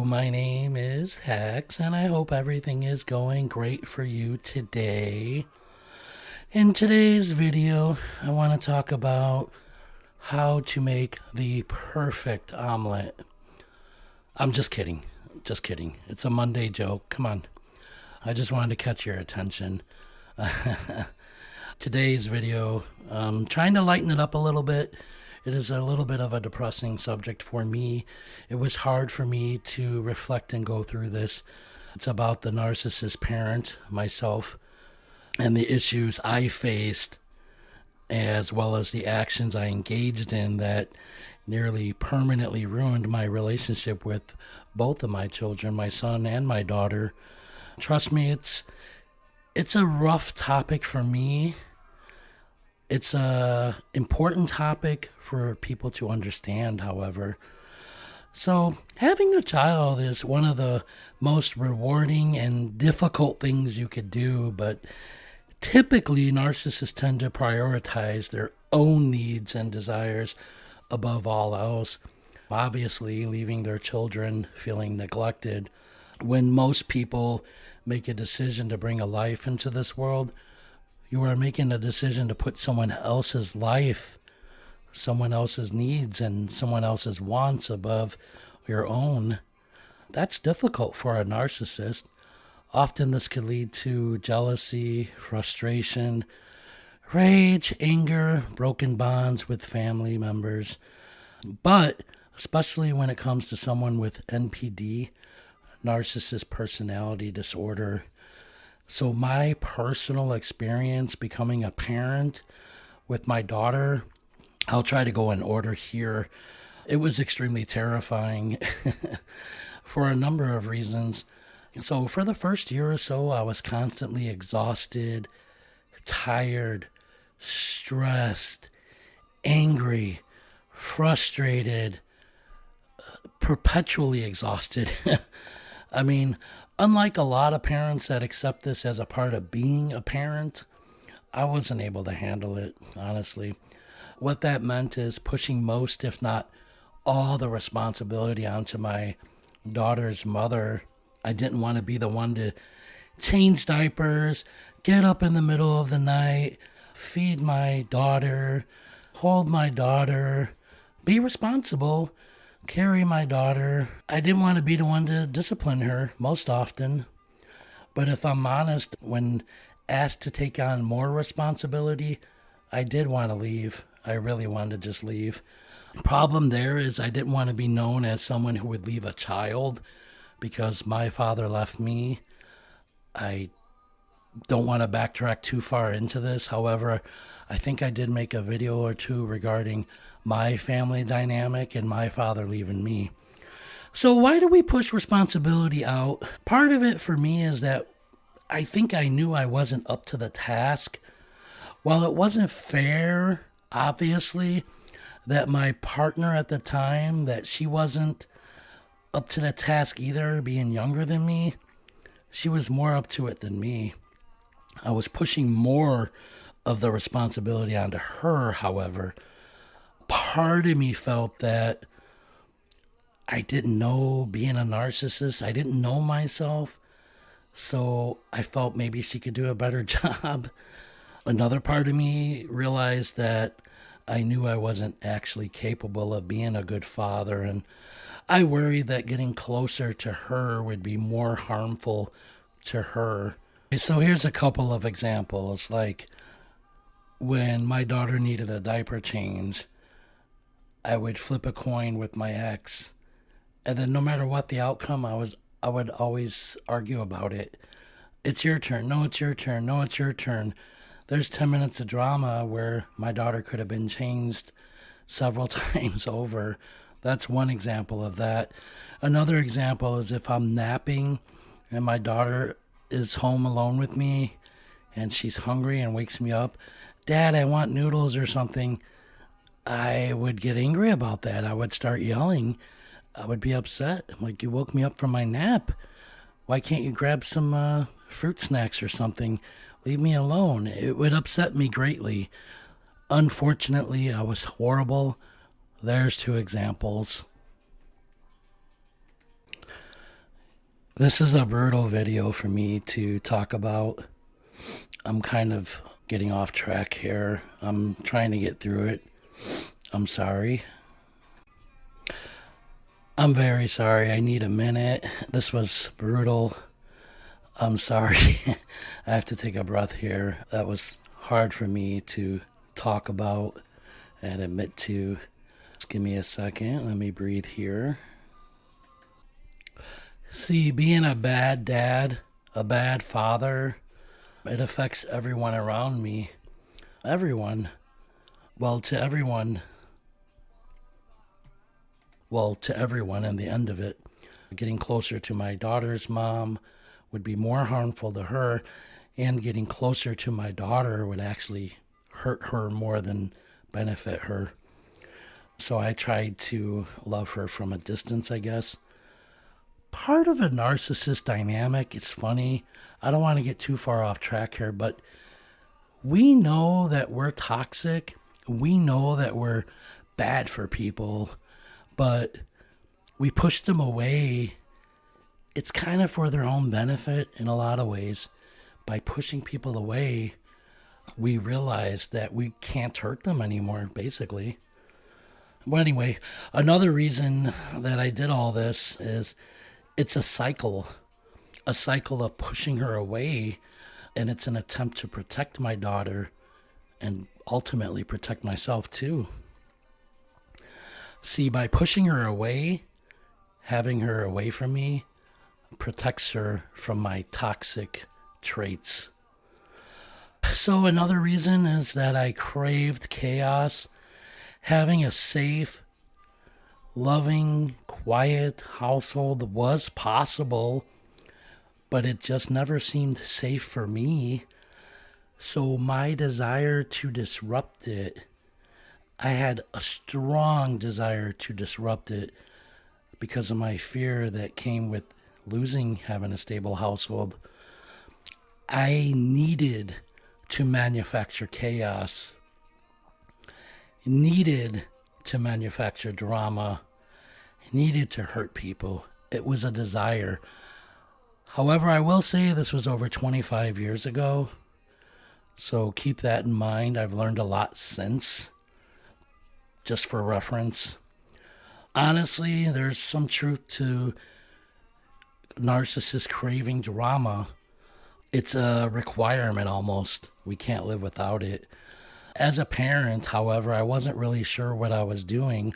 my name is Hex, and I hope everything is going great for you today. In today's video, I want to talk about how to make the perfect omelet. I'm just kidding. Just kidding. It's a Monday joke. Come on. I just wanted to catch your attention. Today's video, I'm trying to lighten it up a little bit. It is a little bit of a depressing subject for me. It was hard for me to reflect and go through this. It's about the narcissist parent, myself, and the issues I faced, as well as the actions I engaged in that nearly permanently ruined my relationship with both of my children, my son and my daughter. Trust me, it's a rough topic for me. It's a important topic for people to understand, however. So, having a child is one of the most rewarding and difficult things you could do, but typically narcissists tend to prioritize their own needs and desires above all else, obviously leaving their children feeling neglected. When most people make a decision to bring a life into this world, you are making a decision to put someone else's life, someone else's needs, and someone else's wants above your own. That's difficult for a narcissist. Often this could lead to jealousy, frustration, rage, anger, broken bonds with family members. But especially when it comes to someone with NPD, narcissist personality disorder. So my personal experience becoming a parent with my daughter, I'll try to go in order here. It was extremely terrifying for a number of reasons. So for the first year or so, I was constantly exhausted, tired, stressed, angry, frustrated, perpetually exhausted. I mean, unlike a lot of parents that accept this as a part of being a parent, I wasn't able to handle it, honestly. What that meant is pushing most, if not all, the responsibility onto my daughter's mother. I didn't want to be the one to change diapers, get up in the middle of the night, feed my daughter, hold my daughter, be responsible, carry my daughter. I didn't want to be the one to discipline her most often. But if I'm honest, when asked to take on more responsibility, I did want to leave. I really wanted to just leave. Problem there is I didn't want to be known as someone who would leave a child because my father left me. I don't want to backtrack too far into this. However, I think I did make a video or two regarding my family dynamic and my father leaving me. So why do we push responsibility out? Part of it for me is that I think I knew I wasn't up to the task. While it wasn't fair, obviously, that my partner at the time, that she wasn't up to the task either, being younger than me, she was more up to it than me. I was pushing more of the responsibility onto her, however. Part of me felt that I didn't know being a narcissist. I didn't know myself. So I felt maybe she could do a better job. Another part of me realized that I knew I wasn't actually capable of being a good father. And I worried that getting closer to her would be more harmful to her. So here's a couple of examples. Like when my daughter needed a diaper change, I would flip a coin with my ex, and then no matter what the outcome, I would always argue about it. It's your turn. No, it's your turn. No, it's your turn. There's 10 minutes of drama where my daughter could have been changed several times over. That's one example of that. Another example is if I'm napping and my daughter is home alone with me and she's hungry and wakes me up, Dad, I want noodles or something. I would get angry about that. I would start yelling. I would be upset. Like, you woke me up from my nap. Why can't you grab some fruit snacks or something? Leave me alone. It would upset me greatly. Unfortunately, I was horrible. There's two examples. This is a brutal video for me to talk about. I'm kind of getting off track here. I'm trying to get through it. I'm sorry. I'm very sorry. I need a minute. This was brutal. I'm sorry. I have to take a breath here. That was hard for me to talk about and admit to. Just give me a second. Let me breathe here. See, being a bad dad, a bad father, it affects everyone around me. Everyone. Well, to everyone. Well, to everyone in the end of it. Getting closer to my daughter's mom would be more harmful to her, and getting closer to my daughter would actually hurt her more than benefit her. So I tried to love her from a distance, I guess. Part of a narcissist dynamic, it's funny. I don't want to get too far off track here, but we know that we're toxic. We know that we're bad for people, but we push them away. It's kind of for their own benefit in a lot of ways. By pushing people away, we realize that we can't hurt them anymore, basically. Well, anyway, another reason that I did all this is it's a cycle of pushing her away, and it's an attempt to protect my daughter and ultimately protect myself too. See, by pushing her away, having her away from me, protects her from my toxic traits. So another reason is that I craved chaos. Having a safe, loving, quiet household was possible, but it just never seemed safe for me. So my desire to disrupt it, I had a strong desire to disrupt it because of my fear that came with losing having a stable household. I needed to manufacture chaos, needed to manufacture drama, needed to hurt people. It was a desire. However, I will say this was over 25 years ago, so keep that in mind. I've learned a lot since, just for reference. Honestly, there's some truth to narcissists craving drama. It's a requirement almost. We can't live without it. As a parent, however, I wasn't really sure what I was doing.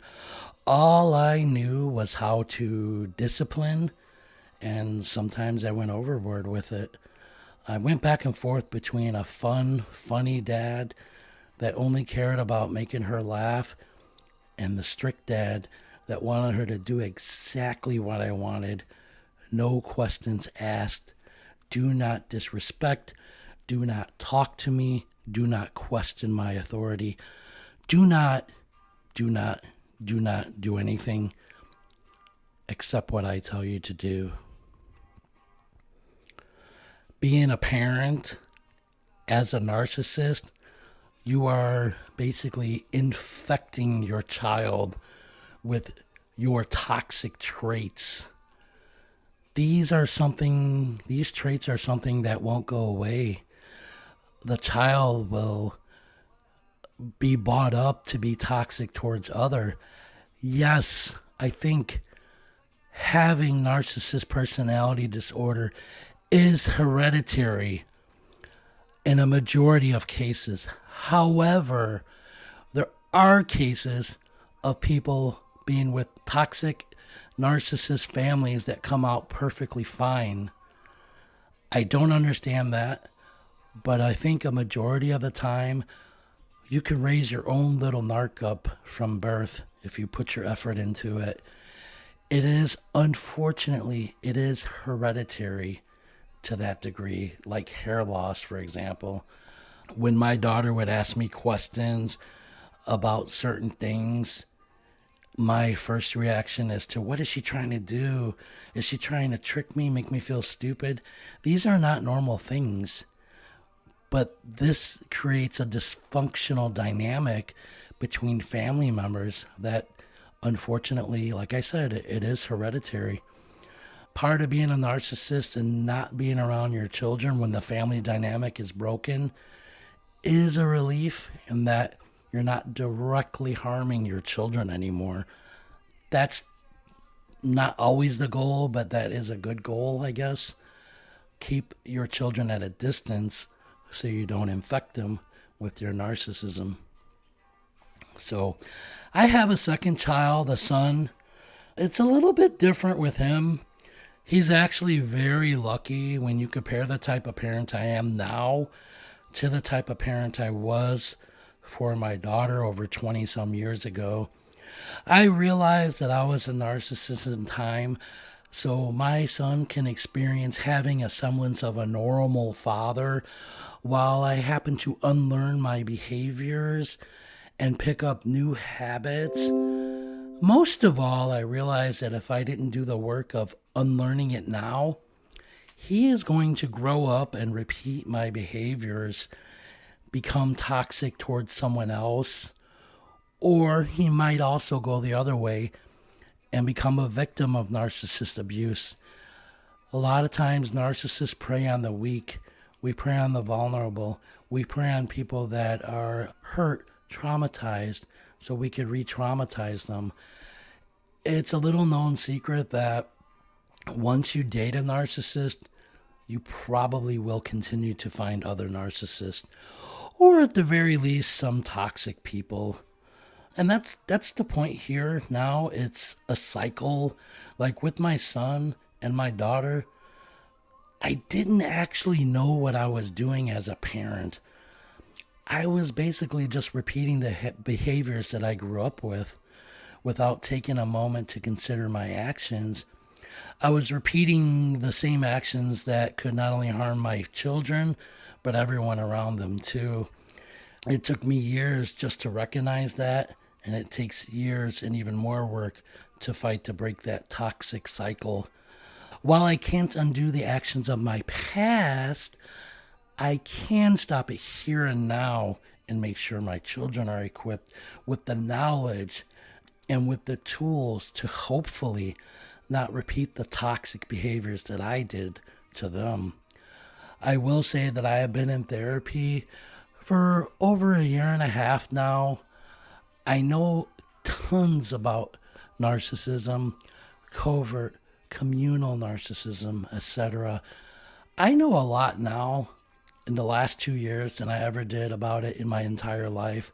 All I knew was how to discipline, and sometimes I went overboard with it. I went back and forth between a funny dad that only cared about making her laugh and the strict dad that wanted her to do exactly what I wanted. No questions asked. Do not disrespect. Do not talk to me. Do not question my authority. Do not do anything except what I tell you to do. Being a parent as a narcissist, you are basically infecting your child with your toxic traits. These traits are something that won't go away. The child will be brought up to be toxic towards other. Yes, I think having narcissist personality disorder is hereditary in a majority of cases. However, there are cases of people being with toxic narcissist families that come out perfectly fine. I don't understand that, but I think a majority of the time you can raise your own little narc up from birth if you put your effort into it. Unfortunately, it is hereditary to that degree, like hair loss, for example. When my daughter would ask me questions about certain things, my first reaction is to, what is she trying to do? Is she trying to trick me, make me feel stupid? These are not normal things. But this creates a dysfunctional dynamic between family members that, unfortunately, like I said, it is hereditary. Part of being a narcissist and not being around your children when the family dynamic is broken is a relief in that you're not directly harming your children anymore. That's not always the goal, but that is a good goal, I guess. Keep your children at a distance so you don't infect them with your narcissism. So I have a second child, a son. It's a little bit different with him. He's actually very lucky when you compare the type of parent I am now to the type of parent I was for my daughter over 20 some years ago. I realized that I was a narcissist in time, so my son can experience having a semblance of a normal father while I happen to unlearn my behaviors and pick up new habits. Most of all, I realized that if I didn't do the work of unlearning it now, he is going to grow up and repeat my behaviors, become toxic towards someone else, or he might also go the other way and become a victim of narcissist abuse. A lot of times narcissists prey on the weak. We prey on the vulnerable. We prey on people that are hurt, traumatized, so we could re-traumatize them. It's a little known secret that once you date a narcissist, you probably will continue to find other narcissists, or at the very least, some toxic people. And that's the point here now. It's a cycle. Like with my son and my daughter, I didn't actually know what I was doing as a parent. I was basically just repeating the behaviors that I grew up with without taking a moment to consider my actions. I was repeating the same actions that could not only harm my children, but everyone around them too. It took me years just to recognize that, and it takes years and even more work to fight to break that toxic cycle. While I can't undo the actions of my past, I can stop it here and now and make sure my children are equipped with the knowledge and with the tools to hopefully not repeat the toxic behaviors that I did to them. I will say that I have been in therapy for over 1.5 years now. I know tons about narcissism, covert, communal narcissism, etc. I know a lot now in the last 2 years than I ever did about it in my entire life.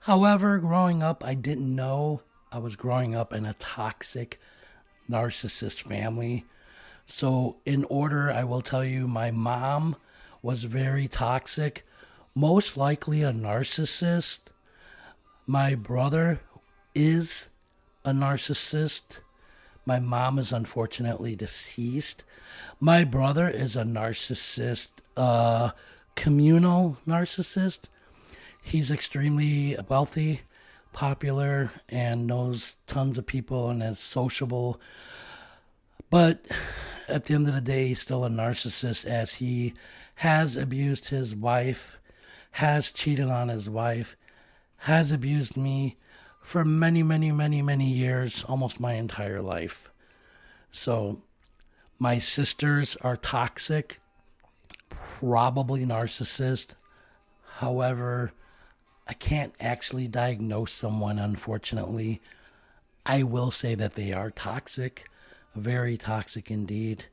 However, growing up, I didn't know I was growing up in a toxic narcissist family. So in order, I will tell you, my mom was very toxic, most likely a narcissist. My brother is a narcissist. My mom is unfortunately deceased. My brother is a narcissist, communal narcissist. He's extremely wealthy, popular, and knows tons of people and is sociable. But at the end of the day, he's still a narcissist, as he has abused his wife, has cheated on his wife, has abused me for many, many, many, many years, almost my entire life. So my sisters are toxic, probably narcissist. However, I can't actually diagnose someone, unfortunately. I will say that they are toxic, very toxic indeed.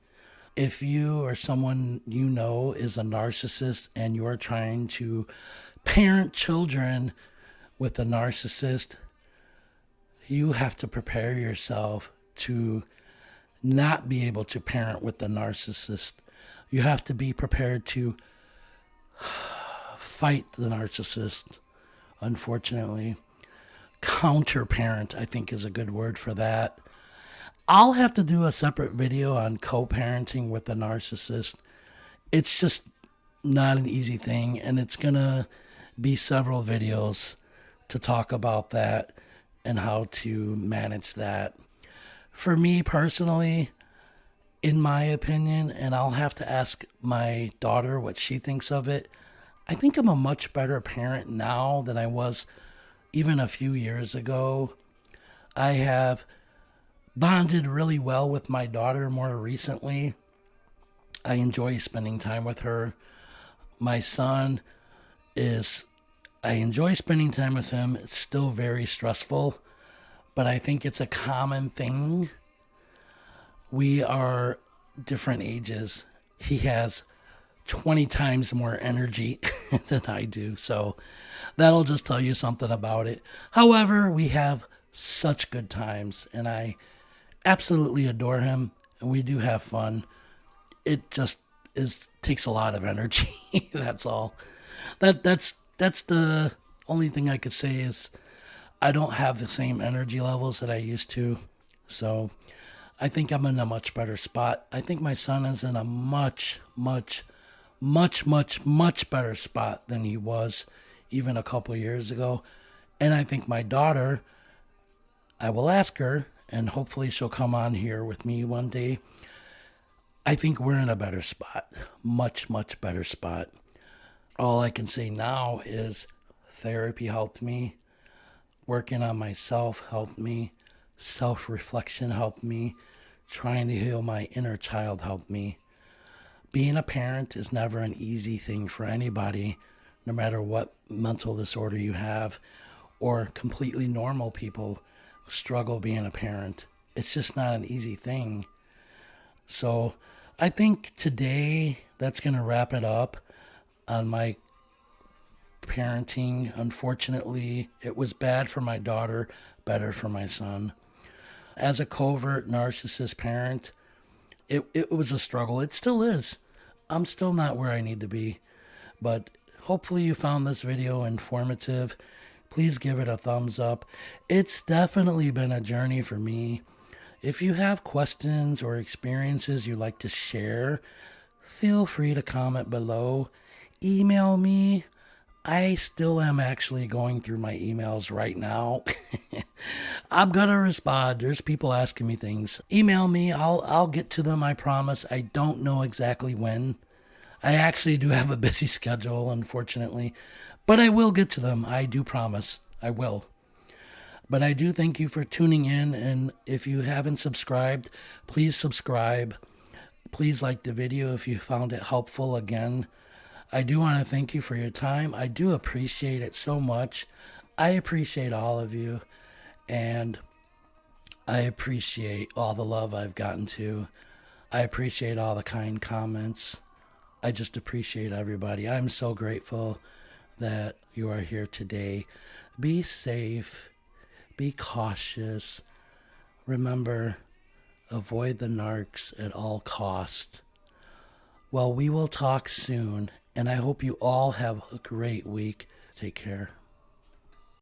If you or someone you know is a narcissist and you're trying to parent children with a narcissist, you have to prepare yourself to not be able to parent with the narcissist. You have to be prepared to fight the narcissist, unfortunately. Counter-parent, I think, is a good word for that. I'll have to do a separate video on co-parenting with the narcissist. It's just not an easy thing, and it's going to be several videos to talk about that and how to manage that. For me personally, in my opinion, and I'll have to ask my daughter what she thinks of it, I think I'm a much better parent now than I was even a few years ago. I have bonded really well with my daughter more recently. I enjoy spending time with her. My son is, I enjoy spending time with him. It's still very stressful, but I think it's a common thing. We are different ages. He has 20 times more energy than I do. So that'll just tell you something about it. However, we have such good times and I absolutely adore him and we do have fun. It just takes a lot of energy. That's all. That's the only thing I could say is I don't have the same energy levels that I used to. So I think I'm in a much better spot. I think my son is in a much, much, much, much, much better spot than he was even a couple years ago. And I think my daughter, I will ask her, and hopefully she'll come on here with me one day. I think we're in a better spot. Much, much better spot. All I can say now is therapy helped me. Working on myself helped me. Self-reflection helped me. Trying to heal my inner child helped me. Being a parent is never an easy thing for anybody, no matter what mental disorder you have, or completely normal people struggle being a parent. It's just not an easy thing. So I think today that's going to wrap it up on my parenting. Unfortunately, it was bad for my daughter, better for my son. As a covert narcissist parent, it was a struggle. It still is. I'm still not where I need to be. But hopefully you found this video informative. Please give it a thumbs up. It's definitely been a journey for me. If you have questions or experiences you'd like to share, feel free to comment below. Email me. I still am actually going through my emails right now. I'm going to respond. There's people asking me things. Email me. I'll get to them, I promise. I don't know exactly when. I actually do have a busy schedule, unfortunately. But I will get to them. I do promise. I will. But I do thank you for tuning in. And if you haven't subscribed, please subscribe. Please like the video if you found it helpful again. I do want to thank you for your time. I do appreciate it so much. I appreciate all of you. And I appreciate all the love I've gotten to. I appreciate all the kind comments. I just appreciate everybody. I'm so grateful that you are here today. Be safe. Be cautious. Remember, avoid the narcs at all cost. Well, we will talk soon, and I hope you all have a great week. Take care.